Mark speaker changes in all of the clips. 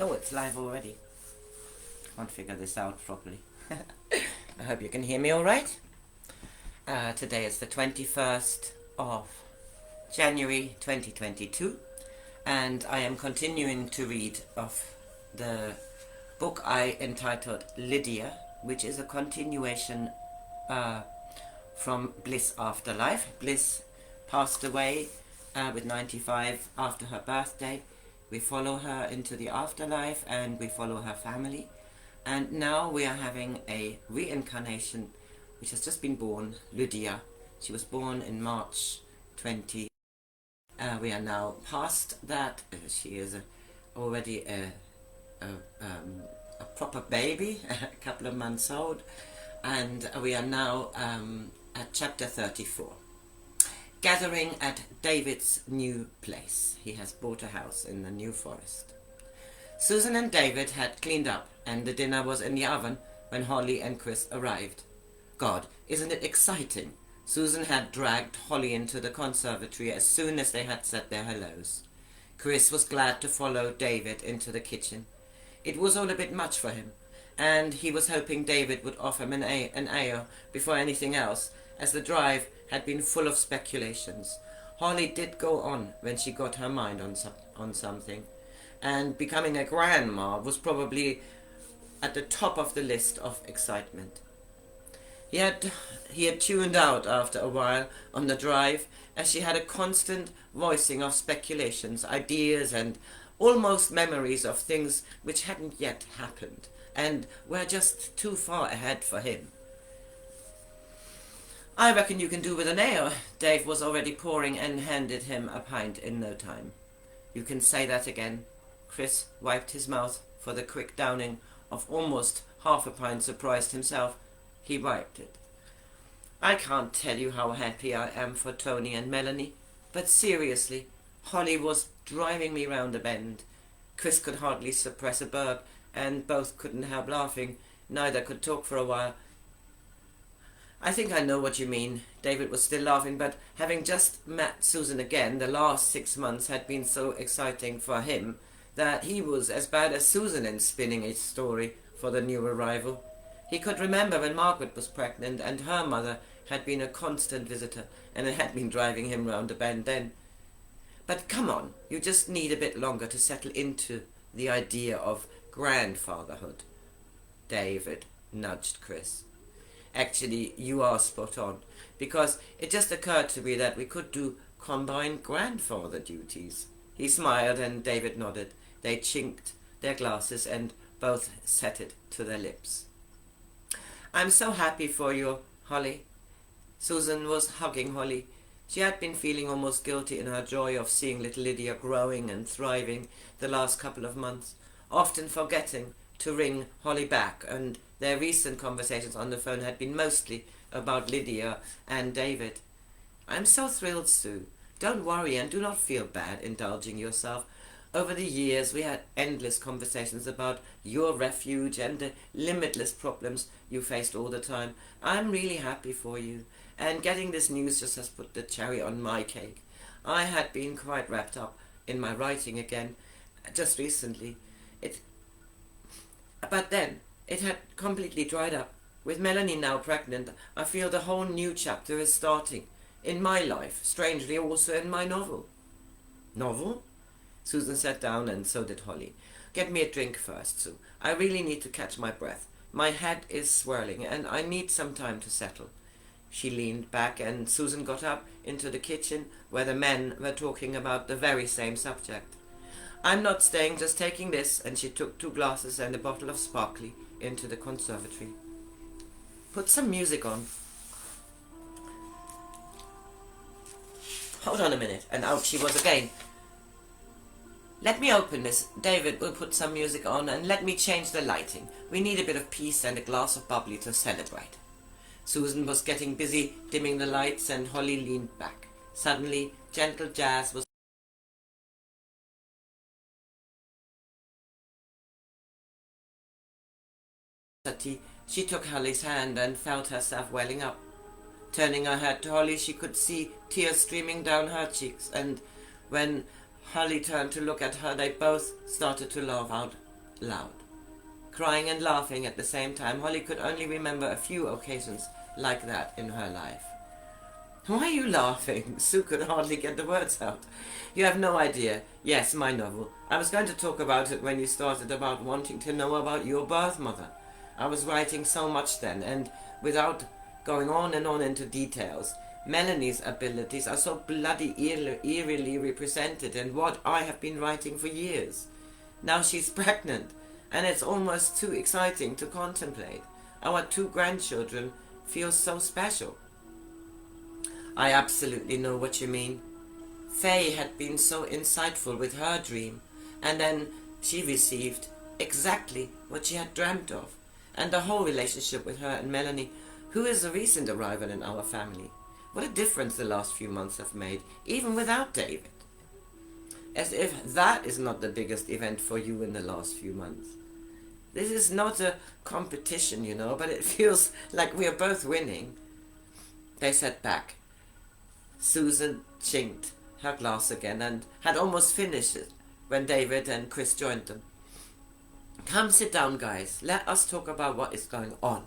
Speaker 1: Oh, it's live already. Can't figure this out properly. I hope you can hear me all right. Today is the 21st of January 2022, and I am continuing to read of the book I entitled Lydia, which is a continuation from Bliss After Life. Bliss passed away with 95 after her birthday. We follow her into the afterlife and we follow her family. And now we are having a reincarnation which has just been born, Lydia. She was born in March 20. We are now past that. She is already a proper baby, a couple of months old. And we are now at chapter 34. Gathering at David's new place. He has bought a house in the New Forest. Susan and David had cleaned up and the dinner was in the oven when Holly and Chris arrived. God, isn't it exciting? Susan had dragged Holly into the conservatory as soon as they had said their hellos. Chris was glad to follow David into the kitchen. It was all a bit much for him, and he was hoping David would offer him an ale before anything else, as the drive had been full of speculations. Holly did go on when she got her mind on something, and becoming a grandma was probably at the top of the list of excitement. He had tuned out after a while on the drive, as she had a constant voicing of speculations, ideas, and almost memories of things which hadn't yet happened, and were just too far ahead for him. I reckon you can do with an ale. Dave was already pouring and handed him a pint in no time. You can say that again. Chris wiped his mouth for the quick downing of almost half a pint, surprised himself. He wiped it. I can't tell you how happy I am for Tony and Melanie, but seriously, Holly was driving me round a bend. Chris could hardly suppress a burp, and both couldn't help laughing. Neither could talk for a while. I think I know what you mean. David was still laughing, but having just met Susan again, the last 6 months had been so exciting for him that he was as bad as Susan in spinning a story for the new arrival. He could remember when Margaret was pregnant and her mother had been a constant visitor and had been driving him round the bend then. But come on, you just need a bit longer to settle into the idea of grandfatherhood. David nudged Chris. Actually, you are spot on, because it just occurred to me that we could do combined grandfather duties. He smiled and David nodded. They chinked their glasses and both set it to their lips. I'm so happy for you, Holly. Susan was hugging Holly. She had been feeling almost guilty in her joy of seeing little Lydia growing and thriving the last couple of months, often forgetting to ring Holly back, and their recent conversations on the phone had been mostly about Lydia and David. I'm so thrilled, Sue. Don't worry and do not feel bad indulging yourself. Over the years we had endless conversations about your refuge and the limitless problems you faced all the time. I'm really happy for you, and getting this news just has put the cherry on my cake. I had been quite wrapped up in my writing again just recently. But then it had completely dried up. With Melanie now pregnant, I feel the whole new chapter is starting. In my life, strangely also in my novel. Novel? Susan sat down and so did Holly. Get me a drink first, Sue. I really need to catch my breath. My head is swirling and I need some time to settle. She leaned back and Susan got up into the kitchen where the men were talking about the very same subject. I'm not staying, just taking this, and she took 2 glasses and a bottle of sparkly into the conservatory. Put some music on. Hold on a minute, and out she was again. Let me open this. David will put some music on and let me change the lighting. We need a bit of peace and a glass of bubbly to celebrate. Susan was getting busy dimming the lights and Holly leaned back. Suddenly, gentle jazz was She took Holly's hand and felt herself welling up. Turning her head to Holly, she could see tears streaming down her cheeks, and when Holly turned to look at her, they both started to laugh out loud. Crying and laughing at the same time, Holly could only remember a few occasions like that in her life. Why are you laughing? Sue could hardly get the words out. You have no idea. Yes, my novel. I was going to talk about it when you started about wanting to know about your birth mother. I was writing so much then, and without going on and on into details, Melanie's abilities are so bloody eerily represented in what I have been writing for years. Now she's pregnant, and it's almost too exciting to contemplate. Our 2 grandchildren feel so special. I absolutely know what you mean. Faye had been so insightful with her dream, and then she received exactly what she had dreamt of, and the whole relationship with her and Melanie, who is a recent arrival in our family. What a difference the last few months have made, even without David. As if that is not the biggest event for you in the last few months. This is not a competition, you know, but it feels like we are both winning. They sat back. Susan chinked her glass again and had almost finished it when David and Chris joined them. Come sit down, guys. Let us talk about what is going on.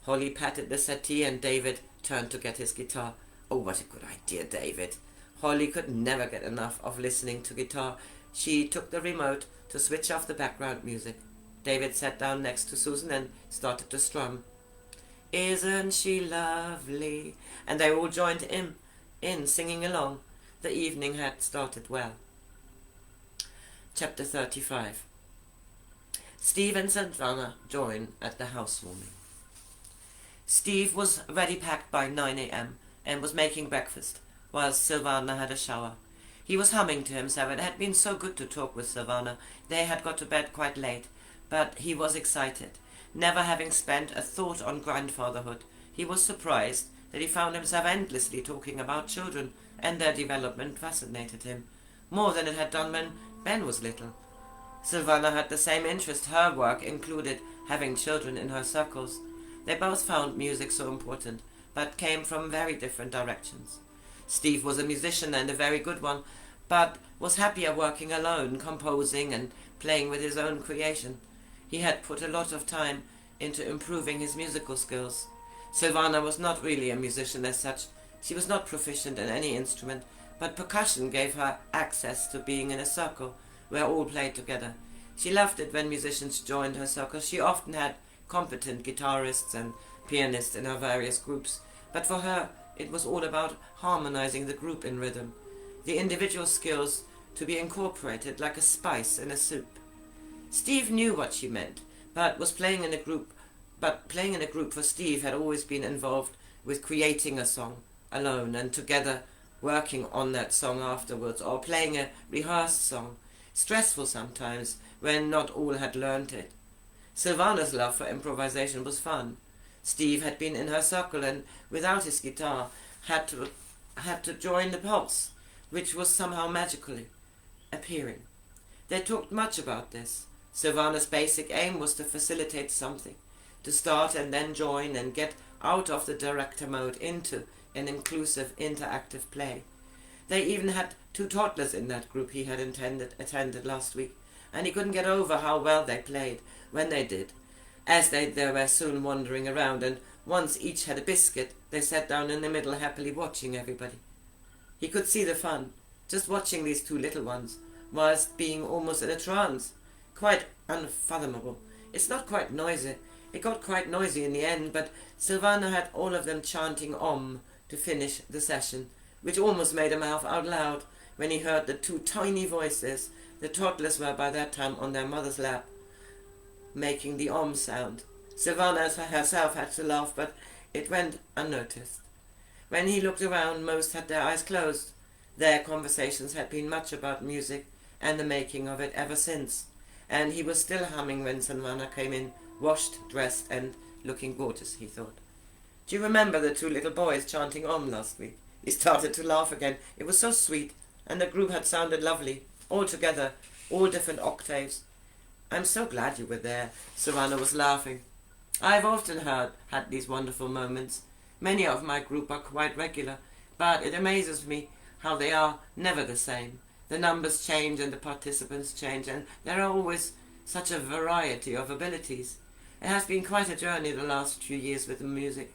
Speaker 1: Holly patted the settee and David turned to get his guitar. Oh, what a good idea, David. Holly could never get enough of listening to guitar. She took the remote to switch off the background music. David sat down next to Susan and started to strum. Isn't she lovely? And they all joined in singing along. The evening had started well. Chapter 35. Steve and Silvana join at the housewarming. Steve was ready packed by 9 a.m. and was making breakfast, while Silvana had a shower. He was humming to himself. It had been so good to talk with Silvana. They had got to bed quite late, but he was excited. Never having spent a thought on grandfatherhood, he was surprised that he found himself endlessly talking about children, and their development fascinated him, more than it had done when Ben was little. Silvana had the same interest. Her work included having children in her circles. They both found music so important, but came from very different directions. Steve was a musician and a very good one, but was happier working alone, composing and playing with his own creation. He had put a lot of time into improving his musical skills. Silvana was not really a musician as such. She was not proficient in any instrument, but percussion gave her access to being in a circle where all played together. She loved it when musicians joined her circle. She often had competent guitarists and pianists in her various groups, but for her it was all about harmonizing the group in rhythm, the individual skills to be incorporated like a spice in a soup. Steve knew what she meant, but playing in a group for Steve had always been involved with creating a song alone and together working on that song afterwards, or playing a rehearsed song, stressful sometimes when not all had learned it. Silvana's love for improvisation was fun. Steve had been in her circle and, without his guitar, had to join the pulse, which was somehow magically appearing. They talked much about this. Silvana's basic aim was to facilitate something, to start and then join and get out of the director mode into an inclusive, interactive play. They even had 2 toddlers in that group he had attended last week, and he couldn't get over how well they played when they did. As they were soon wandering around, and once each had a biscuit, they sat down in the middle happily watching everybody. He could see the fun, just watching these 2 little ones, whilst being almost in a trance. Quite unfathomable. It's not quite noisy. It got quite noisy in the end, but Silvana had all of them chanting Om to finish the session, which almost made him laugh out loud when he heard the 2 tiny voices. The toddlers were by that time on their mother's lap, making the Om sound. Silvana herself had to laugh, but it went unnoticed. When he looked around, most had their eyes closed. Their conversations had been much about music and the making of it ever since, and he was still humming when Silvana came in, washed, dressed, and looking gorgeous, he thought. Do you remember the 2 little boys chanting Om last week? He started to laugh again. It was so sweet, and the group had sounded lovely, all together, all different octaves. I'm so glad you were there. Silvana was laughing. I've often had these wonderful moments. Many of my group are quite regular, but it amazes me how they are never the same. The numbers change and the participants change, and there are always such a variety of abilities. It has been quite a journey the last few years with the music.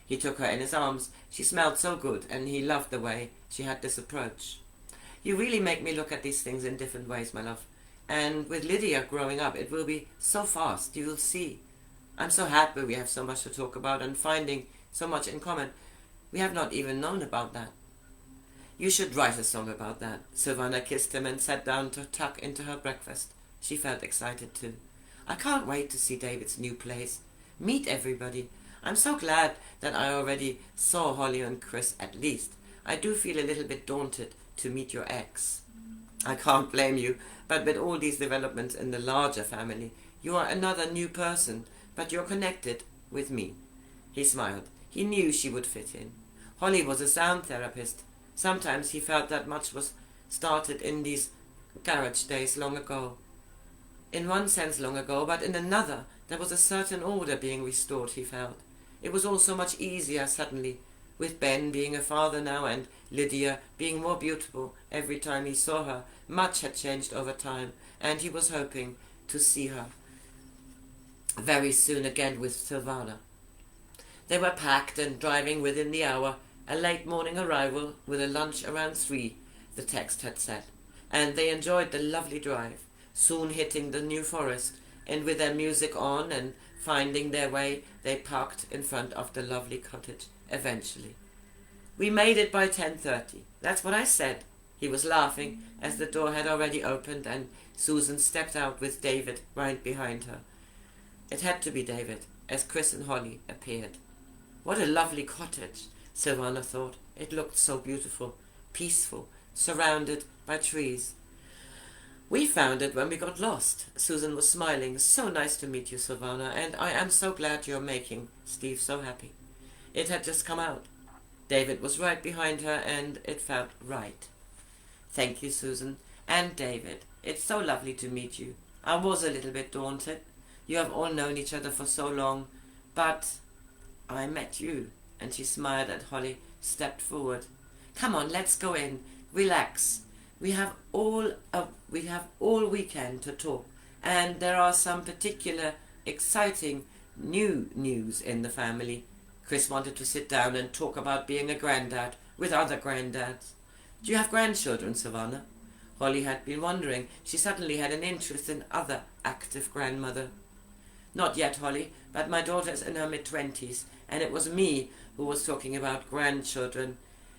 Speaker 1: He took her in his arms. She smelled so good, and he loved the way she had this approach. You really make me look at these things in different ways, my love. And with Lydia growing up, it will be so fast, you will see. I'm so happy we have so much to talk about and finding so much in common. We have not even known about that. You should write a song about that. Silvana kissed him and sat down to tuck into her breakfast. She felt excited too. I can't wait to see David's new place. Meet everybody. I'm so glad that I already saw Holly and Chris at least. I do feel a little bit daunted to meet your ex. I can't blame you, but with all these developments in the larger family, you are another new person, but you're connected with me. He smiled. He knew she would fit in. Holly was a sound therapist. Sometimes he felt that much was started in these garage days long ago. In one sense long ago, but in another, there was a certain order being restored, he felt. It was all so much easier suddenly, with Ben being a father now and Lydia being more beautiful every time he saw her. Much had changed over time, and he was hoping to see her very soon again with Silvana. They were packed and driving within the hour, a late morning arrival with a lunch around 3, the text had said, and they enjoyed the lovely drive, soon hitting the New Forest, and with their music on and finding their way, they parked in front of the lovely cottage eventually. We made it by 10:30. That's what I said. He was laughing as the door had already opened and Susan stepped out with David right behind her. It had to be David, as Chris and Holly appeared. What a lovely cottage, Silvana thought. It looked so beautiful, peaceful, surrounded by trees. We found it when we got lost. Susan was smiling. So nice to meet you, Silvana, and I am so glad you're making Steve so happy. It had just come out. David was right behind her, and it felt right. Thank you, Susan. And David, it's so lovely to meet you. I was a little bit daunted. You have all known each other for so long, but I met you. And she smiled at Holly, stepped forward. Come on, let's go in. Relax. We have all weekend to talk, and there are some particular exciting new news in the family. Chris wanted to sit down and talk about being a granddad with other granddads. Do you have grandchildren, Silvana? Holly had been wondering. She suddenly had an interest in other active grandmother. Not yet, Holly, but my daughter's in her mid-20s, and it was me who was talking about grandchildren.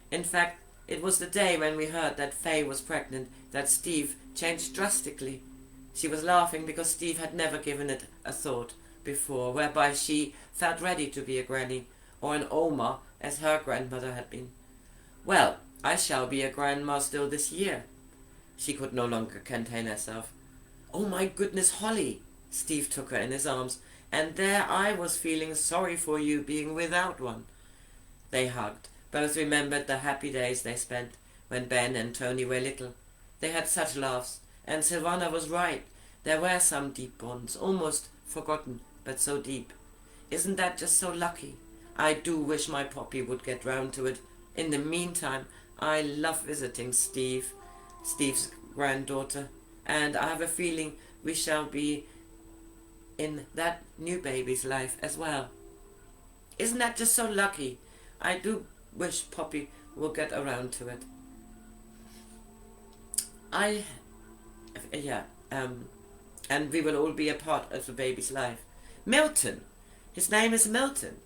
Speaker 1: In fact, it was the day when we heard that Faye was pregnant that Steve changed drastically. She was laughing because Steve had never given it a thought before, whereby she felt ready to be a granny, or an Oma, as her grandmother had been. Well, I shall be a grandma still this year. She could no longer contain herself. Oh my goodness, Holly! Steve took her in his arms, and there I was feeling sorry for you being without one. They hugged. Both remembered the happy days they spent when Ben and Tony were little. They had such laughs, and Silvana was right. There were some deep bonds, almost forgotten, but so deep. Isn't that just so lucky? I do wish my Poppy would get round to it. In the meantime, I love visiting Steve's granddaughter, and I have a feeling we shall be in that new baby's life as well. Isn't that just so lucky? I do wish Poppy will get around to it. And we will all be a part of the baby's life. Milton! His name is Milton.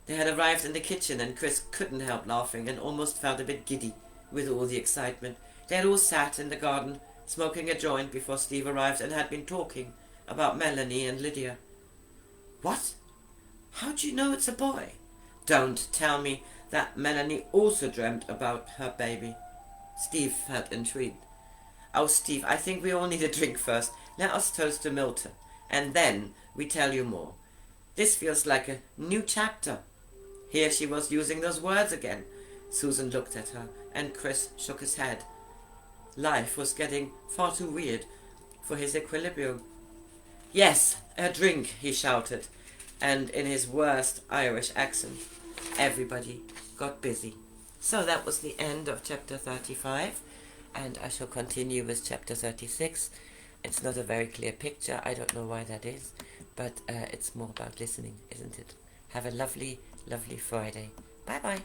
Speaker 1: They had arrived in the kitchen and Chris couldn't help laughing and almost felt a bit giddy with all the excitement. They had all sat in the garden, smoking a joint before Steve arrived and had been talking about Melanie and Lydia. What? How do you know it's a boy? Don't tell me that Melanie also dreamt about her baby. Steve felt intrigued. Oh, Steve, I think we all need a drink first. Let us toast to Milton, and then we tell you more. This feels like a new chapter. Here she was using those words again. Susan looked at her, and Chris shook his head. Life was getting far too weird for his equilibrium. Yes, a drink, he shouted, and in his worst Irish accent. Everybody got busy. So that was the end of chapter 35, and I shall continue with chapter 36, It's not a very clear picture. I don't know why that is, but it's more about listening, isn't it? Have a lovely, lovely Friday. Bye bye.